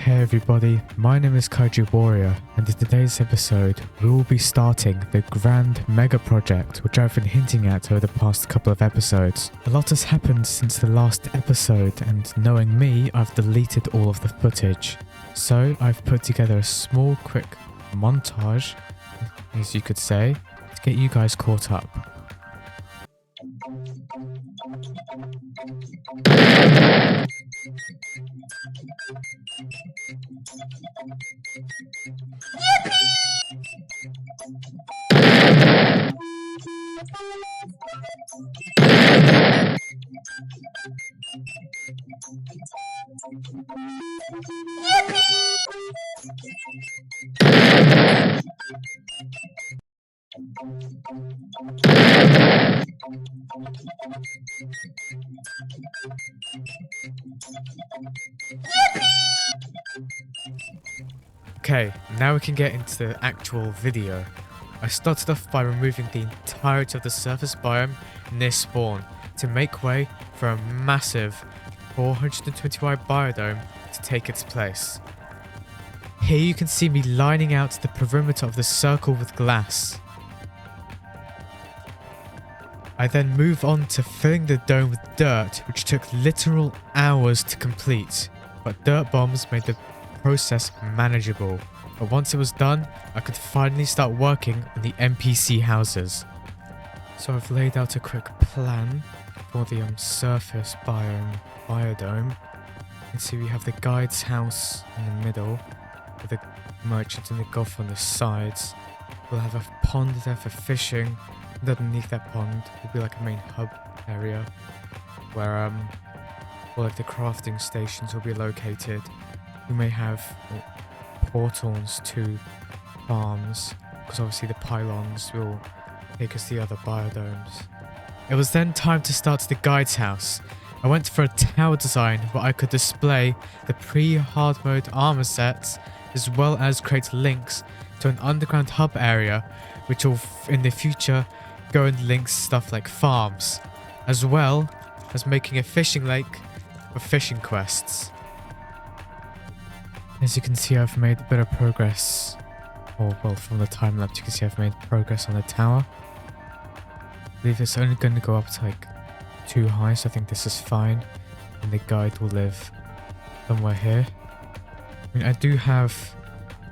Hey everybody, my name is Kaijuwarrior, and in today's episode we will be starting the grand mega project which I've been hinting at over the past couple of episodes. A lot has happened since the last episode, and knowing me, I've deleted all of the footage. So I've put together a small quick montage, as you could say, to get you guys caught up. Okay, now we can get into the actual video. I started off by removing the entirety of the surface biome near spawn to make way for a massive 420 wide biodome to take its place. Here you can see me lining out the perimeter of the circle with glass. I then move on to filling the dome with dirt, which took literal hours to complete, but dirt bombs made the process manageable. But once it was done, I could finally start working on the NPC houses. So I've laid out a quick plan for the surface biodome. You can see we have the guide's house in the middle, with the merchant and the golf on the sides. We'll have a pond there for fishing, and underneath that pond will be like a main hub area where all of the crafting stations will be located. We may have portals to farms, because obviously the pylons will take us to the other biodomes. It was then time to start the guide's house. I went for a tower design where I could display the pre-hard mode armor sets, as well as create links to an underground hub area, which will in the future go and link stuff like farms, as well as making a fishing lake for fishing quests. As you can see, I've made a bit of progress, or well, from the time lapse you can see I've made progress on the tower. I believe it's only going to go up to like 2 high, so I think this is fine, and the guide will live somewhere here. I mean, I do have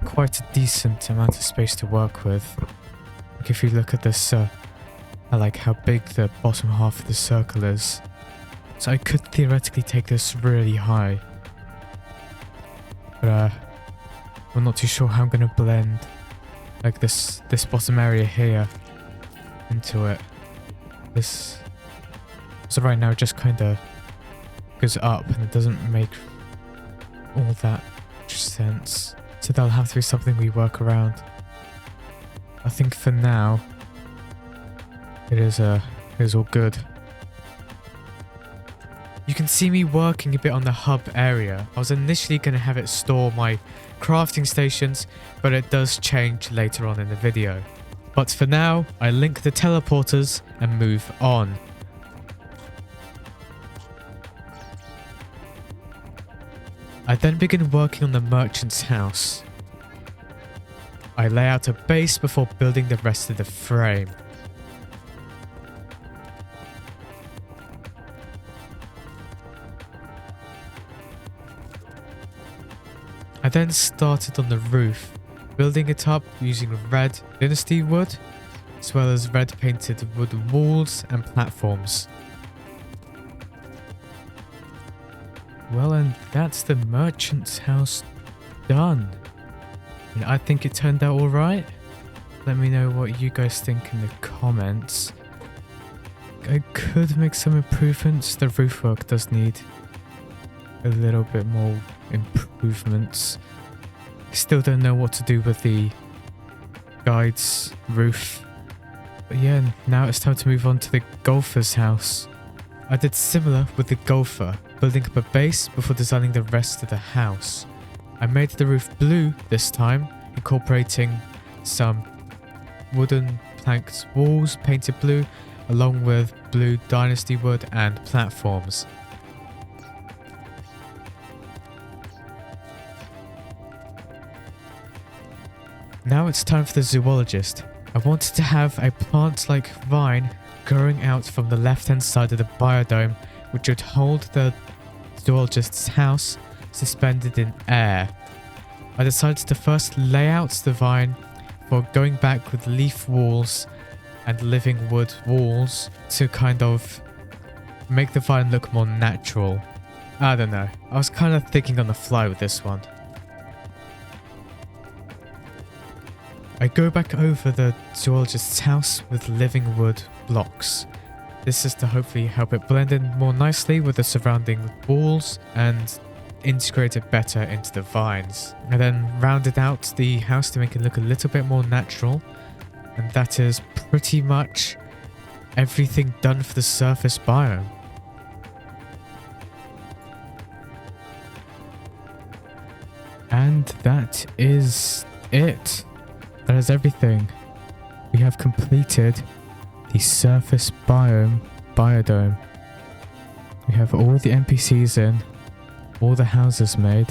quite a decent amount of space to work with. Like if you look at this, I like how big the bottom half of the circle is, so I could theoretically take this really high. But I'm not too sure how I'm going to blend like this bottom area here into it. So right now it just kind of goes up and it doesn't make all that much sense. So that'll have to be something we work around. I think for now it is all good. You can see me working a bit on the hub area. I was initially going to have it store my crafting stations, but it does change later on in the video. But for now, I link the teleporters and move on. I then begin working on the merchant's house. I lay out a base before building the rest of the frame. I then started on the roof, building it up using red dynasty wood, as well as red painted wood walls and platforms. Well, and that's the merchant's house done. And I think it turned out alright. Let me know what you guys think in the comments. I could make some improvements. The roof work does need a little bit more improvements. Still don't know what to do with the guide's roof. But yeah, now it's time to move on to the golfer's house. I did similar with the golfer, building up a base before designing the rest of the house. I made the roof blue this time, incorporating some wooden planked walls painted blue, along with blue dynasty wood and platforms. Now it's time for the zoologist. I wanted to have a plant-like vine growing out from the left-hand side of the biodome, which would hold the zoologist's house suspended in air. I decided to first lay out the vine for going back with leaf walls and living wood walls to kind of make the vine look more natural. I don't know. I was kind of thinking on the fly with this one. I go back over the zoologist's house with living wood blocks. This is to hopefully help it blend in more nicely with the surrounding walls and integrate it better into the vines. I then rounded out the house to make it look a little bit more natural. And that is pretty much everything done for the surface biome. And that is it. That is everything. We have completed the surface biodome. We have all the NPCs in, all the houses made.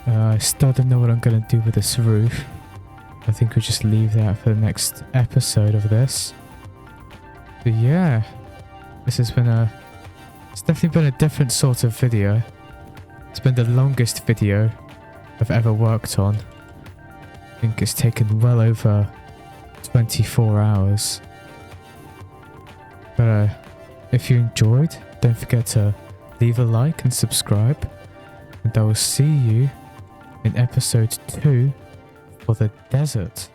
I still don't know what I'm going to do with this roof. I think we'll just leave that for the next episode of this. But yeah, this has been it's definitely been a different sort of video. It's been the longest video I've ever worked on. I think it's taken well over 24 hours. But if you enjoyed, don't forget to leave a like and subscribe. And I will see you in episode 2 for the desert.